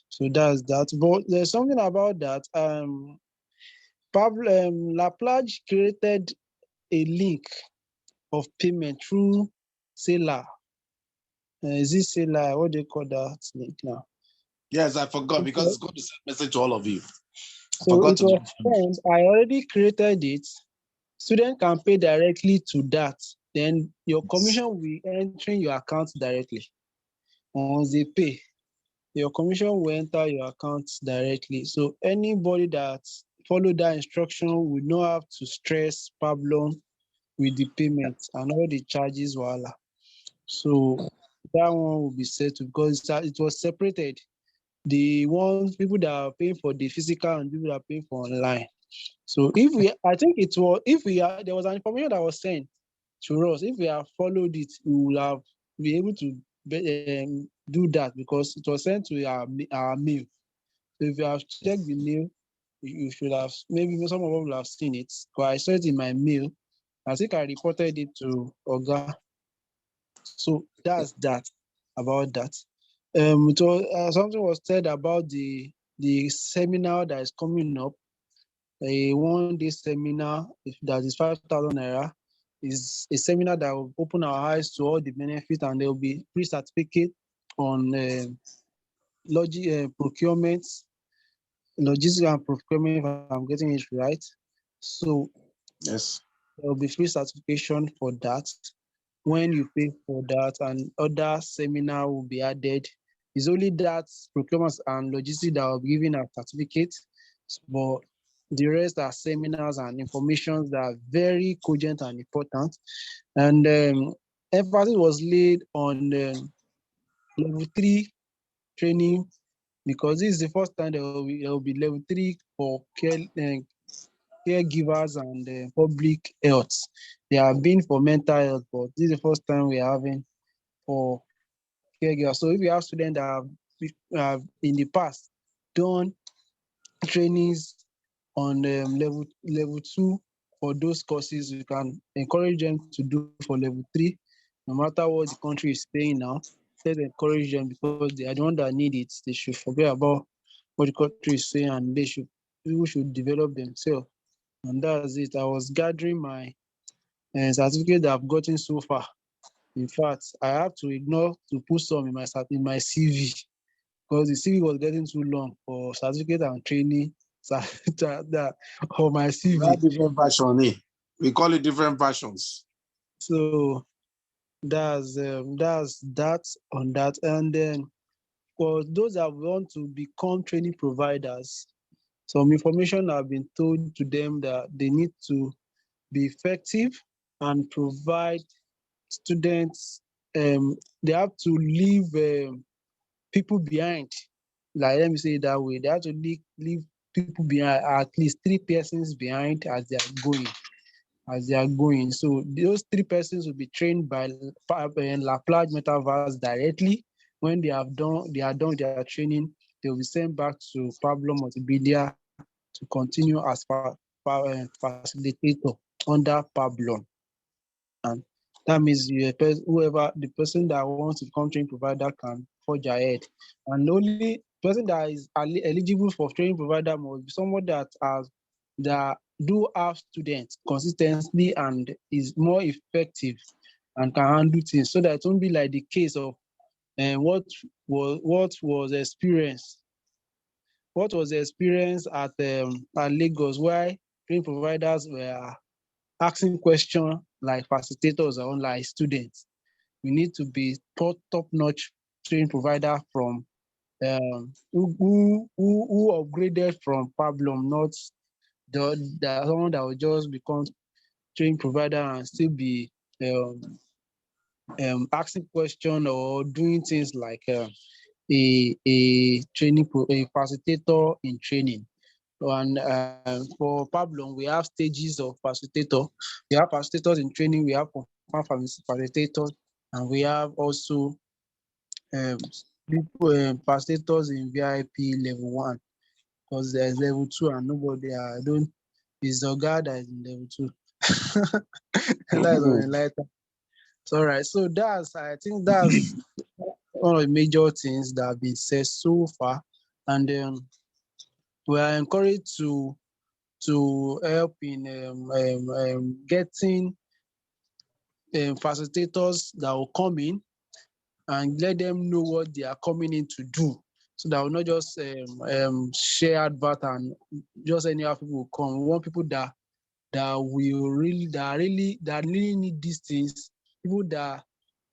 So that's that. But there's something about that. Laplage created a link of payment through Sailor. Is it Sailor? What do you call that link now? Yes, I forgot because it's going to send message to all of you. I So forgot it to was sent. I already created it. Student can pay directly to that. Then your commission will be entering your account directly. Once they pay, your commission will enter your account directly. So anybody that follow that instruction will not have to stress Pablum with the payment and all the charges voila. So that one will be settled because it was separated. The ones people that are paying for the physical and people that are paying for online. So I think it was, there was an information that was sent to us. If we have followed it, we will have be able to do that because it was sent to our mail. So if you have checked the mail, you should have, maybe some of us will have seen it. Because I saw it in my mail. I think I reported it to Oga. So that's that about that. Something was said about the seminar that is coming up. A one-day seminar that is 5,000 naira is a seminar that will open our eyes to all the benefits, and there will be free certificate on procurement, logistics and procurement, if I'm getting it right. So yes, there will be free certification for that when you pay for that, and other seminar will be added. It's only that procurement and logistics that will be given a certificate, but the rest are seminars and information that are very cogent and important. And emphasis was laid on level 3 training because this is the first time there will be level 3 for caregivers and public health. They have been for mental health, but this is the first time we are having for caregivers. So if you have students that have in the past done trainings on level 2 for those courses, you can encourage them to do for level 3, no matter what the country is paying now. Let's encourage them because they are the one that need it. They should forget about what the country is saying, and people should develop themselves. And that's it. I was gathering my certificate that I've gotten so far. In fact, I have to ignore to put some in my CV because the CV was getting too long for certificate and training that on my we have CV. different version. We call it different versions. So that's that on that. And then for those that want to become training providers, some information have been told to them that they need to be effective and provide students. They have to leave people behind. Like, let me say it that way. They have to leave people behind, at least 3 persons behind as they are going. So those 3 persons will be trained by Laplace Metaverse directly. When they are done with their training, they will be sent back to Pablum Multimedia to continue as facilitator under Pablum. And that means whoever the person that wants to become training provider can forge ahead. And the only person that is eligible for training provider must be someone that do have students consistently and is more effective and can handle things, so that it won't be like the case of what was experienced what was the experience at Lagos, where training providers were asking questions like facilitators or like students. We need to be top-notch training provider from who upgraded from Pablum, not the someone that will just become training provider and still be um, asking question or doing things like a facilitator in training. And for Pablum, we have stages of facilitator. We have facilitators in training, we have confirmed facilitators, and we have also um, facilitators in VIP level 1, because there's level 2 and nobody, I don't, it's the guy that is in level 2. That is on the lighter. So, all right, so I think that's one of the major things that have been said so far. And we are encouraged to help in getting facilitators that will come in and let them know what they are coming in to do, so that will not just share advert and just anyhow people will come. We want people that really need these things, people that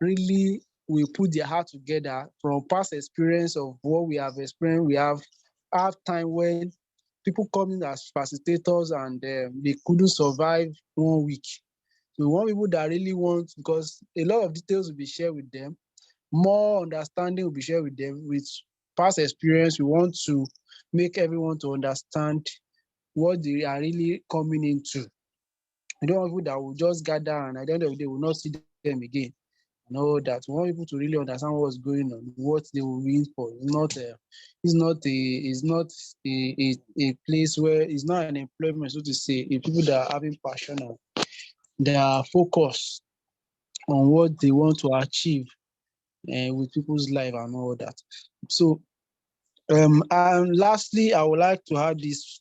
really will put their heart together. From past experience of what we have experienced, we have time when people come in as facilitators and they couldn't survive 1 week. So we want people that really want, because a lot of details will be shared with them, more understanding will be shared with them. With past experience, we want to make everyone to understand what they are really coming into. We don't want people that will just gather and at the end of the day will not see them again. Know that we want people to really understand what's going on, what they will win for. It's not a place where it's not an employment, so to say. It's people that are having passion and they are focused on what they want to achieve with people's life and all that. So, and lastly, I would like to add this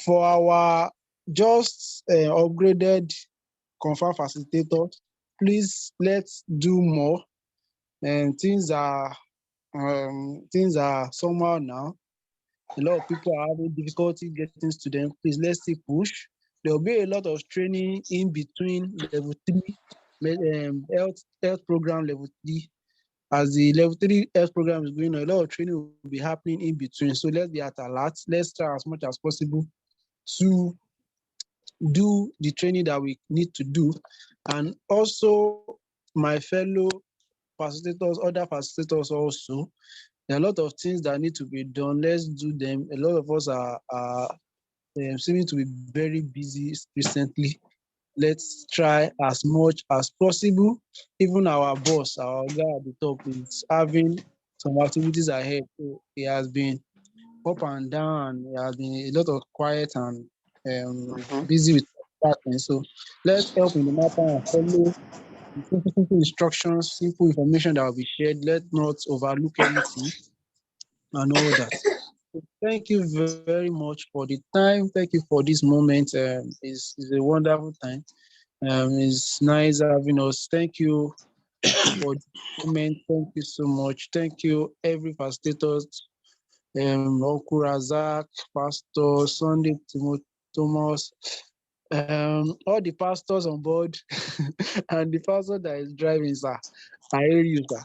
for our just upgraded confirmed facilitators. Please let's do more. And things are somehow now. A lot of people are having difficulty getting students. Please let's still push. There will be a lot of training in between level 3 health program level 3. As the level 3 health program is going on, a lot of training will be happening in between. So let's be at alert. Let's try as much as possible to do the training that we need to do. And also, my fellow facilitators, other facilitators also, there are a lot of things that need to be done. Let's do them. A lot of us are seeming to be very busy recently. Let's try as much as possible. Even our boss, our guy at the top, is having some activities ahead. So he has been up and down. He has been a lot of quiet and busy with that thing. So let's help in the matter and follow the simple instructions, simple information that will be shared. Let's not overlook anything and all that. So thank you very much for the time. Thank you for this moment. It's a wonderful time. It's nice having us. Thank you for the moment. Thank you so much. Thank you, every facilitator, Uncle Razak, Pastor Sunday, Thomas, all the pastors on board, and the pastor that is driving, sir. I hear you, sir.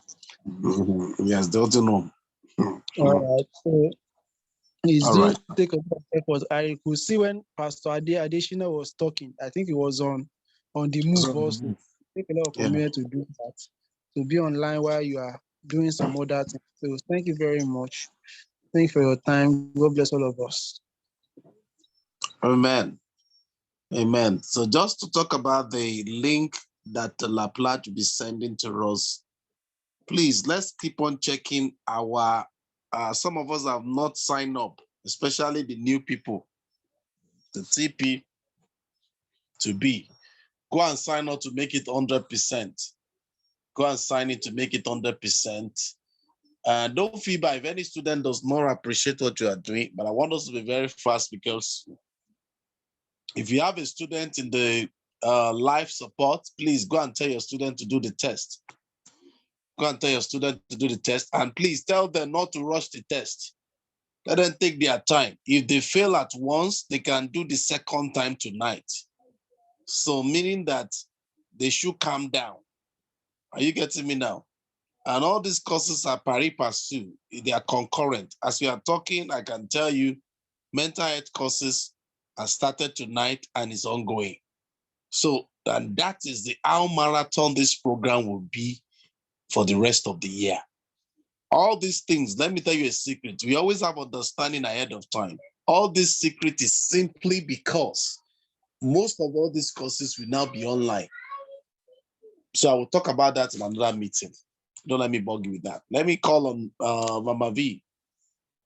Yes, don't you know? All right. So he's All doing right. take a lot of effort. I could see when Pastor Adeshina was talking. I think he was on the move also. Take a lot of Yeah. commitment to do that. To be online while you are doing some other things. So thank you very much. Thank you for your time. God bless all of us. Amen. Amen. So just to talk about the link that LaPlage will be sending to us, please, let's keep on checking our, some of us have not signed up, especially the new people, the TP to be. Go and sign up to make it 100%. Go and sign it to make it 100%. Don't feel bad if any student does not appreciate what you are doing, but I want us to be very fast, because if you have a student in the life support, please go and tell your student to do the test. Go and tell your student to do the test, and please tell them not to rush the test. Let them take their time. If they fail at once, they can do the second time tonight. So meaning that they should calm down. Are you getting me now? And all these courses are pari passu. They are concurrent. As we are talking, I can tell you mental health courses are started tonight and is ongoing. So, and that is the how marathon this program will be for the rest of the year. All these things, let me tell you a secret. We always have understanding ahead of time. All this secret is simply because most of all these courses will now be online. So I will talk about that in another meeting. Don't let me bug you with that. Let me call on Mama V.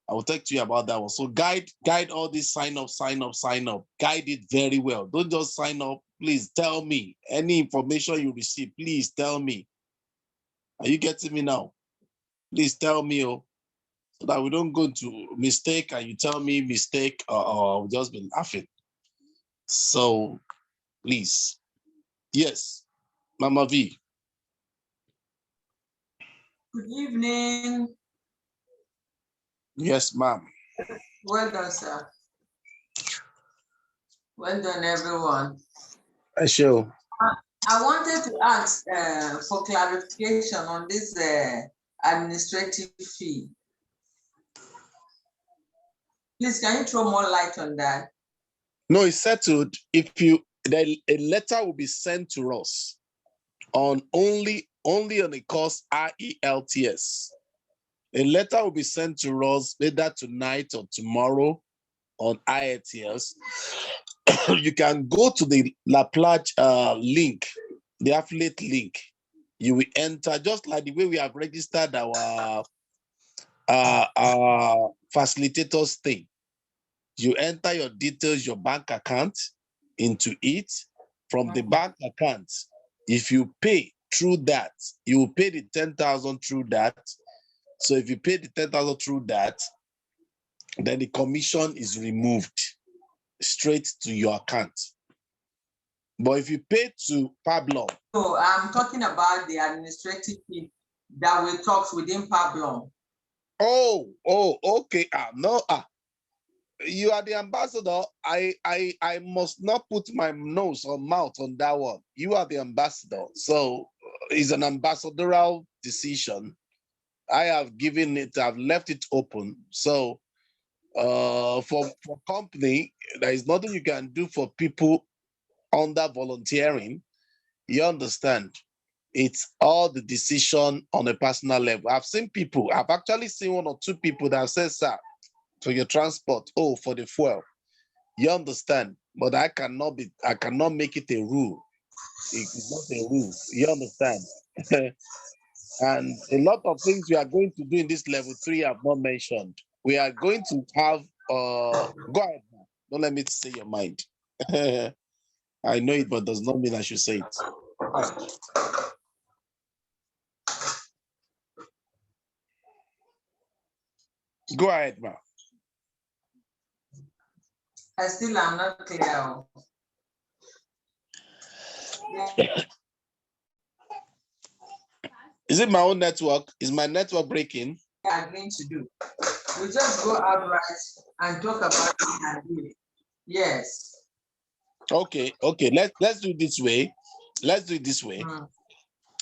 I will talk to you about that one. So guide all this sign up. Guide it very well. Don't just sign up. Please tell me any information you receive. Please tell me. Are you getting me now? Please tell me, so that we don't go to mistake and you tell me mistake or I'll just be laughing. So please. Yes, Mama V. Good evening. Yes, ma'am. Well done, sir. Well done, everyone. Sure. I wanted to ask for clarification on this administrative fee. Please, can you throw more light on that? No, it's settled. A letter will be sent to us on only on the course RELTS. A letter will be sent to us either tonight or tomorrow on IELTS. You can go to the Laplace link, the affiliate link. You will enter just like the way we have registered our facilitators thing. You enter your details, your bank account into it. From the bank account, if you pay through that, you will pay the 10,000 through that. So if you pay the 10,000 through that, then the commission is removed straight to your account. But if you pay to Pablum. So I'm talking about the administrative fee that we talked within Pablum. Oh, okay. You are the ambassador. I must not put my nose or mouth on that one. You are the ambassador. So it's an ambassadorial decision. I have given it, I've left it open. So for company, there is nothing you can do for people under volunteering. You understand? It's all the decision on a personal level. I've actually seen one or two people that said, sir, for your transport, for the fuel. You understand? But I cannot make it a rule. It's not a rule. You understand? And a lot of things we are going to do in this level 3 I've not mentioned. We are going to have go ahead. Don't let me say your mind. I know it, but does not mean I should say it. Go ahead, ma. I still am not clear. Is it my own network? Is my network breaking? I'm going to do. We just go outright and talk about it and do it. Yes. Okay. Let's do it this way. Let's do it this way.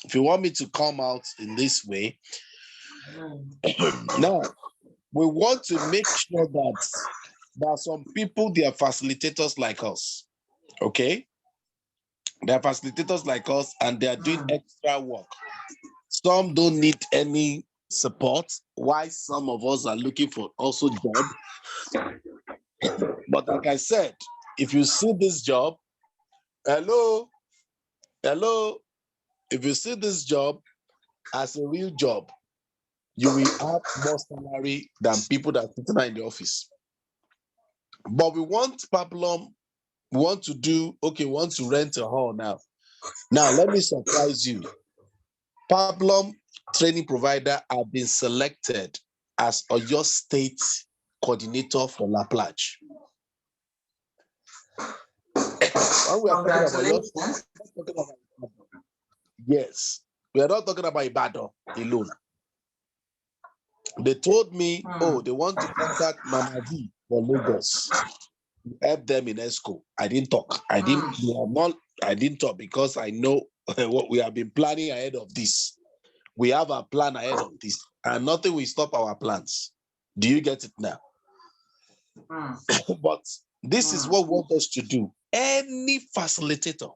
If you want me to come out in this way, now we want to make sure that there are some people, they are facilitators like us. Okay? They are facilitators like us and they are doing extra work. Some don't need any support, while some of us are looking for also job. But like I said, if you see this job, hello, if you see this job as a real job, you will have more salary than people that are sitting in the office. But we want Pablum, we want to rent a hall now. Now, let me surprise you. Pablum training provider have been selected as your state coordinator for Laplace. Congratulations. Yes, we are not talking about Ibadan alone. They told me, oh, they want to contact Mama V for Lagos. Help them in ESCO. I didn't talk. I didn't talk because I know what we have been planning ahead of this. We have a plan ahead of this, and nothing will stop our plans. Do you get it now? But this is what we want us to do. Any facilitator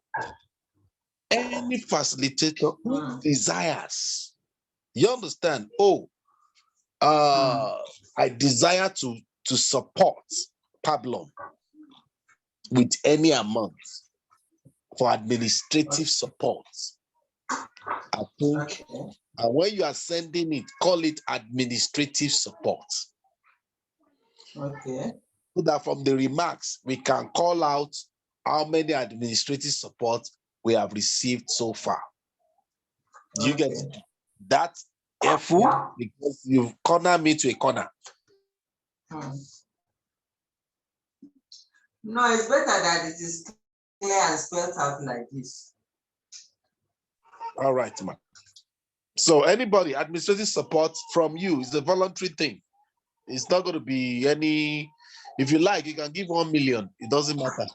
who desires, you understand? Oh, I desire to support Pablum with any amount for administrative support. I think, and when you are sending it, call it administrative support. Okay. So that from the remarks, we can call out how many administrative support we have received so far. Do you get it? That's careful because you've cornered me to a corner. No, it's better that it is clear and spelled out like this. All right, man. So anybody, administrative support from you is a voluntary thing. It's not going to be any, if you like, you can give 1 million. It doesn't matter.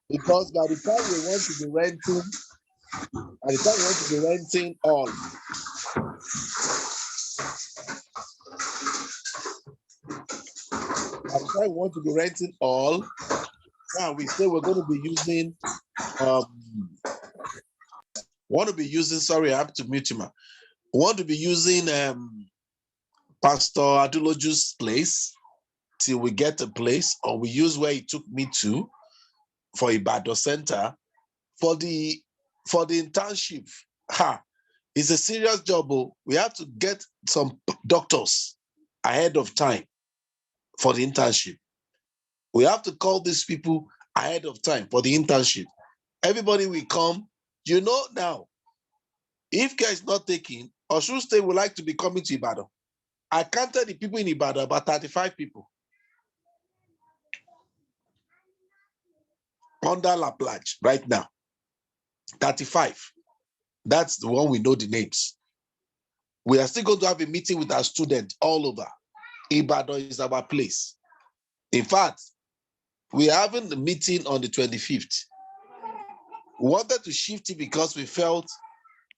Because by the time you want to be renting, all. By the time we want to be renting all, now we say we're going to be using, sorry, I have to mute him. We want to be using Pastor Aduloju's place till we get a place, or we use where he took me to for Ibadan Center for the internship. It's a serious job. We have to get some doctors ahead of time for the internship. We have to call these people ahead of time for the internship. Everybody will come. You know now, if care is not taken, Osun State would like to be coming to Ibadan. I counted the people in Ibadan, about 35 people. Under La Plage right now. 35. That's the one we know the names. We are still going to have a meeting with our students all over. Ibadan is our place. In fact, we are having the meeting on the 25th. We wanted to shift it because we felt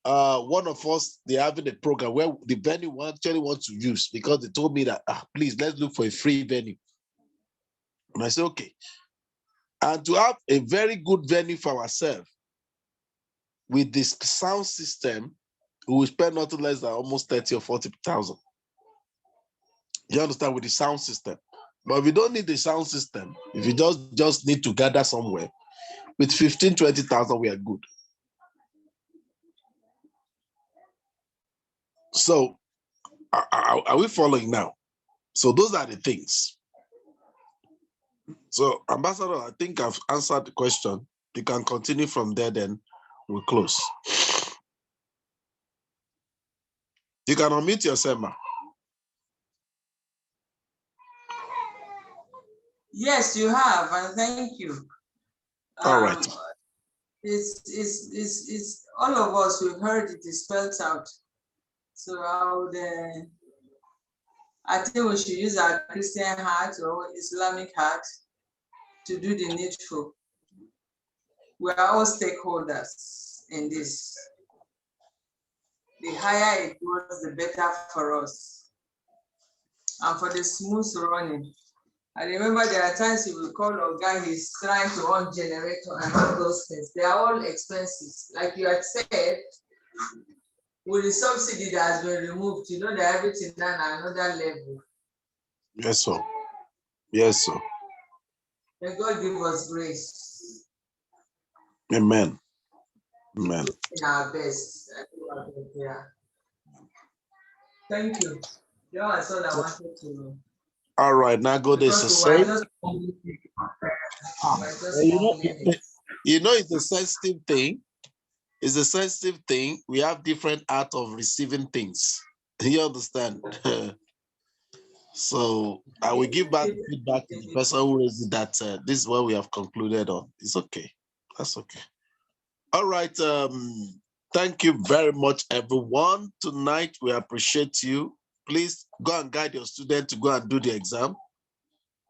one of us, they're having a program where the venue we actually want to use, because they told me that, please, let's look for a free venue. And I said, okay. And to have a very good venue for ourselves with this sound system, we will spend nothing less than almost 30 or 40,000. You understand, with the sound system. But if you don't need the sound system, if you just need to gather somewhere, with 15, 20,000, we are good. So are we following now? So those are the things. So Ambassador, I think I've answered the question. You can continue from there, then we'll close. You can unmute yourself, ma. Yes, you have, and thank you. All right. It's all of us, we've heard it is spelled out. So I think we should use our Christian heart or Islamic heart to do the needful. We are all stakeholders in this. The higher it goes, the better for us. And for the smooth running. I remember there are times you will call a guy, he's trying to run generator and all those things. They are all expenses. Like you had said, with the subsidy that has been removed, you know that everything done at another level. Yes, sir. Yes, sir. May God give us grace. Amen. Amen. In our best. Yeah. Thank you. That's all I wanted to know. All right, now go this to say. You know, it's a sensitive thing. It's a sensitive thing. We have different art of receiving things. You understand? So I will give back feedback to the person who raised that this is what we have concluded on. It's okay. That's okay. All right. Thank you very much, everyone. Tonight, we appreciate you. please go and guide your student to go and do the exam.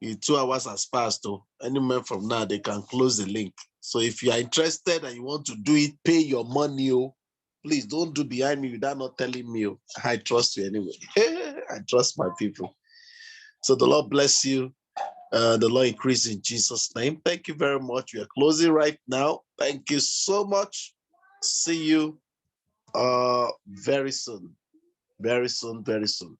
2 hours has passed, though. Any minute from now, they can close the link. So if you are interested and you want to do it, pay your money. Oh. Please don't do behind me without not telling me. Oh. I trust you anyway. I trust my people. So the Lord bless you. The Lord increase in Jesus' name. Thank you very much. We are closing right now. Thank you so much. See you very soon. Very soon, very soon.